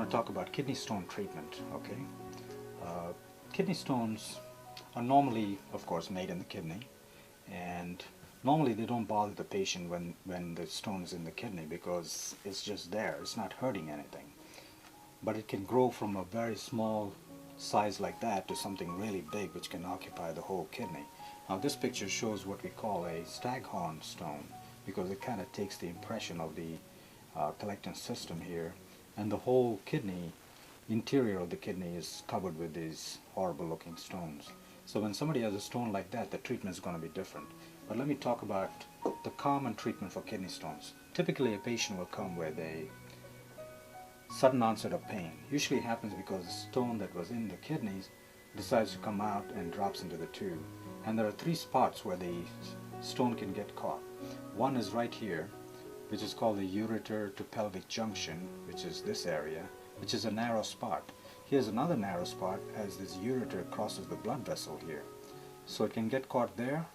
to talk about kidney stone treatment. Okay, kidney stones are normally, of course, made in the kidney, and normally they don't bother the patient when the stone is in the kidney because it's just there. It's not hurting anything. But it can grow from a very small size like that to something really big, which can occupy the whole kidney. Now, this picture shows what we call a staghorn stone because it kind of takes the impression of the collecting system here, and the whole kidney, interior of the kidney, is covered with these horrible looking stones. So when somebody has a stone like that, the treatment is going to be different. But let me talk about the common treatment for kidney stones. Typically a patient will come with a sudden onset of pain. Usually happens because the stone that was in the kidneys decides to come out and drops into the tube. And there are three spots where the stone can get caught. One is right here, which is called the ureter to pelvic junction, which is this area, which is a narrow spot. Here's another narrow spot as this ureter crosses the blood vessel here. So it can get caught there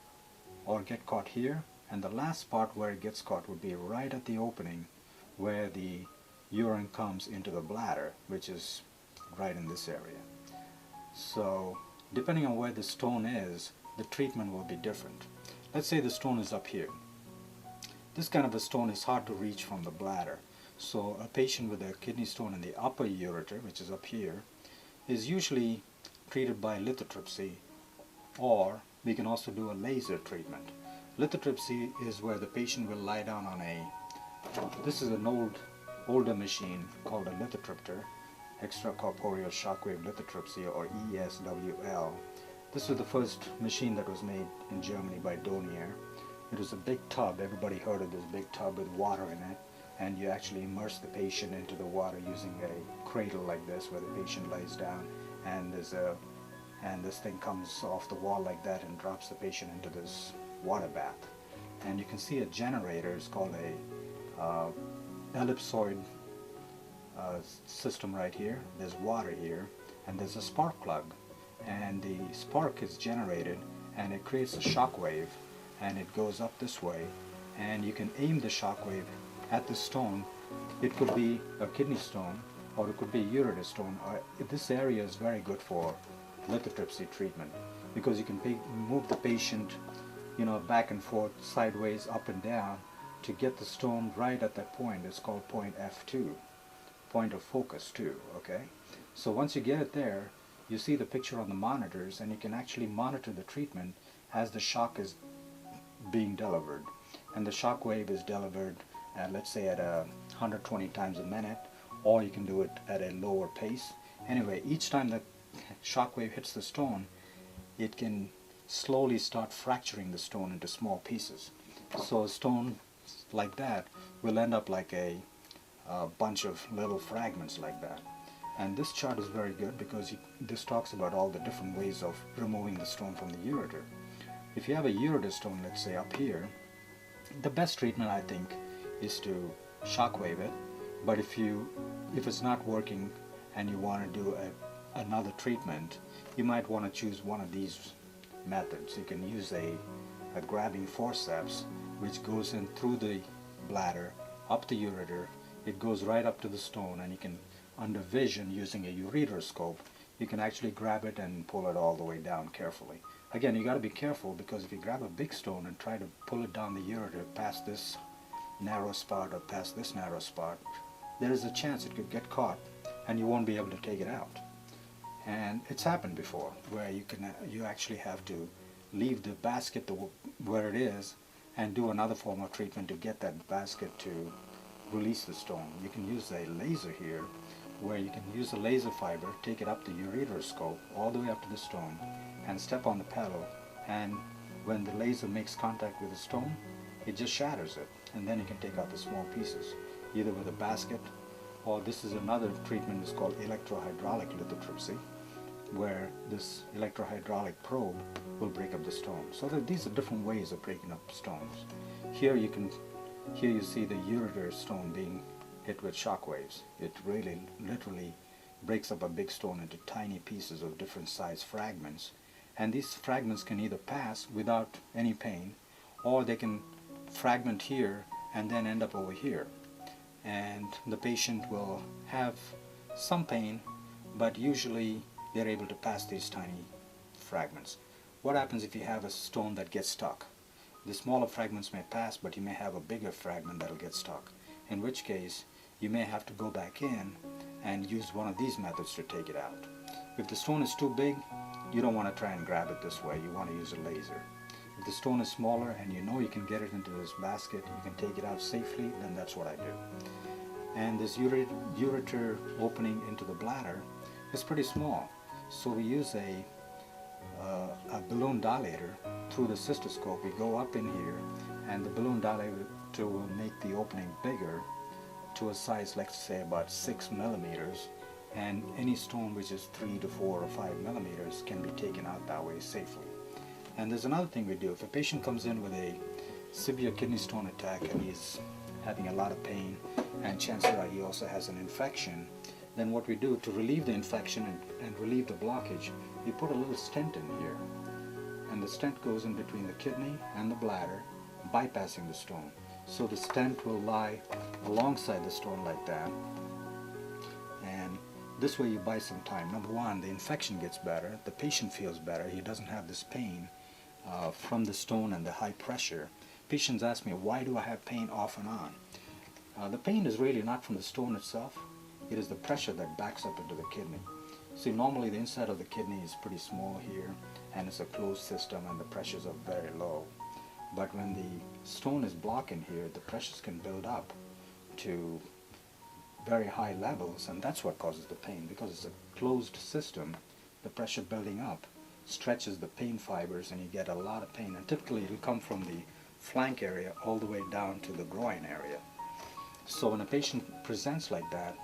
or get caught here, and the last spot where it gets caught would be right at the opening where the urine comes into the bladder, which is right in this area. So depending on where the stone is, the treatment will be different. Let's say the stone is up here. This kind of a stone is hard to reach from the bladder. So a patient with a kidney stone in the upper ureter, which is up here, is usually treated by lithotripsy, or we can also do a laser treatment. Lithotripsy is where the patient will lie down on this is an older machine called a lithotripter, extracorporeal shockwave lithotripsy, or ESWL. This was the first machine that was made in Germany by Donier. It was a big tub. Everybody heard of this big tub with water in it, and you actually immerse the patient into the water using a cradle like this, where the patient lays down, and this thing comes off the wall like that and drops the patient into this water bath. And you can see a generator. It's called a ellipsoid system right here. There's water here, and there's a spark plug, and the spark is generated and it creates a shock wave, and it goes up this way, and you can aim the shock wave at the stone. It could be a kidney stone, or it could be a ureter stone. This area is very good for lithotripsy treatment because you can move the patient, back and forth, sideways, up and down, to get the stone right at that point. It's called point F2, point of focus 2. Okay, so once you get it there, you see the picture on the monitors, and you can actually monitor the treatment as the shock is being delivered. And the shock wave is delivered let's say at 120 times a minute, or you can do it at a lower pace. Anyway, each time the shock wave hits the stone, it can slowly start fracturing the stone into small pieces. So a stone like that will end up like a bunch of little fragments like that. And this chart is very good because this talks about all the different ways of removing the stone from the ureter. If you have a ureter stone, let's say up here, the best treatment, I think, is to shockwave it. But if it's not working and you want to do another treatment, you might want to choose one of these methods. You can use a grabbing forceps, which goes in through the bladder, up the ureter. It goes right up to the stone, and you can, under vision, using a ureteroscope, you can actually grab it and pull it all the way down carefully. Again, you got to be careful, because if you grab a big stone and try to pull it down the ureter past this narrow spot or past this narrow spot, there is a chance it could get caught and you won't be able to take it out. And it's happened before, where you actually have to leave the basket where it is and do another form of treatment to get that basket to release the stone. You can use a laser here, where you can use a laser fiber, take it up the ureteroscope all the way up to the stone, and step on the pedal, and when the laser makes contact with the stone, it just shatters it, and then you can take out the small pieces, either with a basket, or this is another treatment. It's called electrohydraulic lithotripsy, where this electrohydraulic probe will break up the stone. So these are different ways of breaking up stones. Here you see the ureter stone being hit with shock waves. It really literally breaks up a big stone into tiny pieces of different size fragments, and these fragments can either pass without any pain, or they can fragment here and then end up over here, and the patient will have some pain, but usually they're able to pass these tiny fragments. What happens if you have a stone that gets stuck? The smaller fragments may pass, but you may have a bigger fragment that'll get stuck, in which case you may have to go back in and use one of these methods to take it out. If the stone is too big, you don't want to try and grab it this way. You want to use a laser. If the stone is smaller and you know you can get it into this basket, you can take it out safely, then that's what I do. And this ureter opening into the bladder is pretty small, so we use a balloon dilator through the cystoscope. We go up in here, and the balloon dilator will make the opening bigger to a size, let's say about 6 millimeters, and any stone which is 3 to 4 or 5 millimeters can be taken out that way safely. And there's another thing we do. If a patient comes in with a severe kidney stone attack and he's having a lot of pain, and chances are he also has an infection, then what we do to relieve the infection and relieve the blockage, we put a little stent in here, and the stent goes in between the kidney and the bladder, bypassing the stone. So the stent will lie alongside the stone like that, and this way you buy some time. Number one, the infection gets better, the patient feels better, he doesn't have this pain from the stone and the high pressure. Patients ask me, why do I have pain off and on? The pain is really not from the stone itself, it is the pressure that backs up into the kidney. See, normally the inside of the kidney is pretty small here, and it's a closed system and the pressures are very low. But when the stone is blocking here, the pressures can build up to very high levels, and that's what causes the pain. Because it's a closed system, the pressure building up stretches the pain fibers and you get a lot of pain, and typically it will come from the flank area all the way down to the groin area. So when a patient presents like that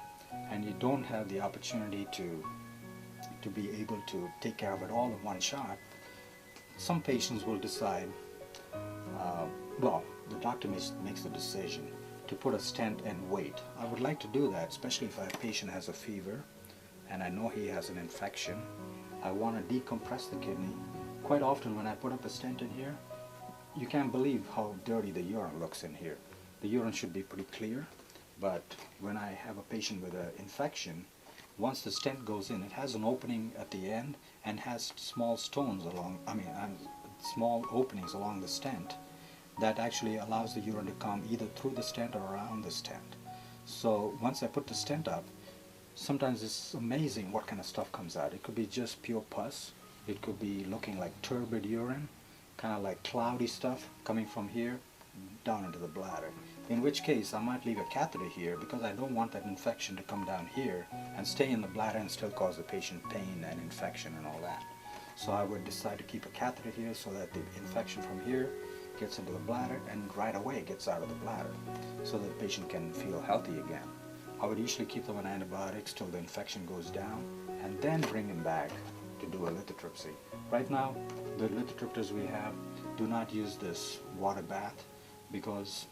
and you don't have the opportunity to be able to take care of it all in one shot, some patients will decide, well, the doctor makes the decision to put a stent and wait. I would like to do that, especially if a patient has a fever and I know he has an infection. I want to decompress the kidney. Quite often when I put up a stent in here, you can't believe how dirty the urine looks in here. The urine should be pretty clear, but when I have a patient with an infection, once the stent goes in, it has an opening at the end and has small stones along, small openings along the stent that actually allows the urine to come either through the stent or around the stent. So once I put the stent up, sometimes it's amazing what kind of stuff comes out. It could be just pure pus. It could be looking like turbid urine, kind of like cloudy stuff coming from here down into the bladder. In which case I might leave a catheter here because I don't want that infection to come down here and stay in the bladder and still cause the patient pain and infection and all that. So I would decide to keep a catheter here so that the infection from here gets into the bladder and right away gets out of the bladder so that the patient can feel healthy again. I would usually keep them on antibiotics till the infection goes down and then bring him back to do a lithotripsy. Right now, the lithotripters we have do not use this water bath because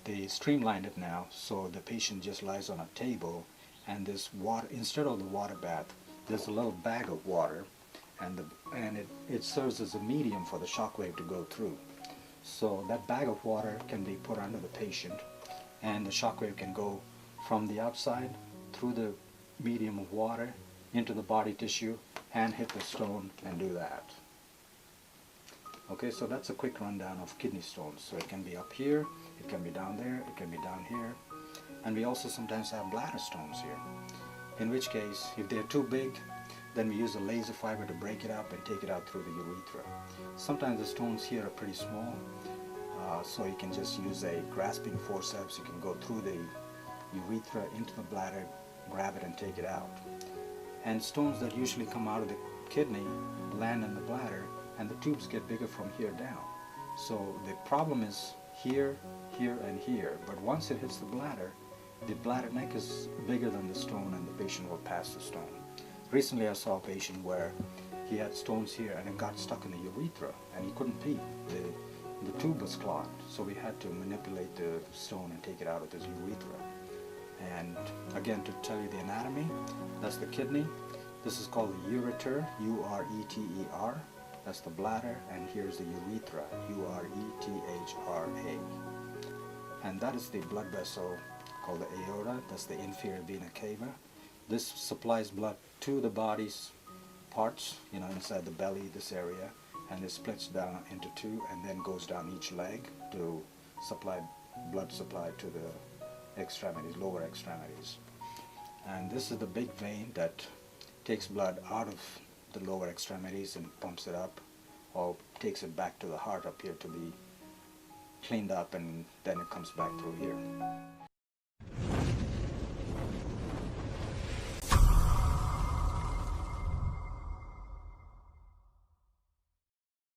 they streamlined it now, so the patient just lies on a table and this water, instead of the water bath, there's a little bag of water, and it serves as a medium for the shock wave to go through. So that bag of water can be put under the patient and the shock wave can go from the outside through the medium of water into the body tissue and hit the stone and do that. Okay, so that's a quick rundown of kidney stones. So it can be up here, it can be down there, it can be down here, and we also sometimes have bladder stones here. In which case, if they're too big, then we use a laser fiber to break it up and take it out through the urethra. Sometimes the stones here are pretty small, so you can just use a grasping forceps. You can go through the urethra into the bladder, grab it and take it out. And stones that usually come out of the kidney land in the bladder, and the tubes get bigger from here down. So the problem is here, here, and here, but once it hits the bladder neck is bigger than the stone and the patient will pass the stone. Recently I saw a patient where he had stones here and it got stuck in the urethra and he couldn't pee. The tube was clogged, so we had to manipulate the stone and take it out of his urethra. And again, to tell you the anatomy, that's the kidney. This is called the ureter, U-R-E-T-E-R. That's the bladder, and here's the urethra, U-R-E-T-H-R-A. And that is the blood vessel called the aorta. That's the inferior vena cava. This supplies blood to the body's parts, you know, inside the belly, this area, and it splits down into two and then goes down each leg to supply blood supply to the extremities, lower extremities. And this is the big vein that takes blood out of the lower extremities and pumps it up, or takes it back to the heart up here to be cleaned up, and then it comes back through here.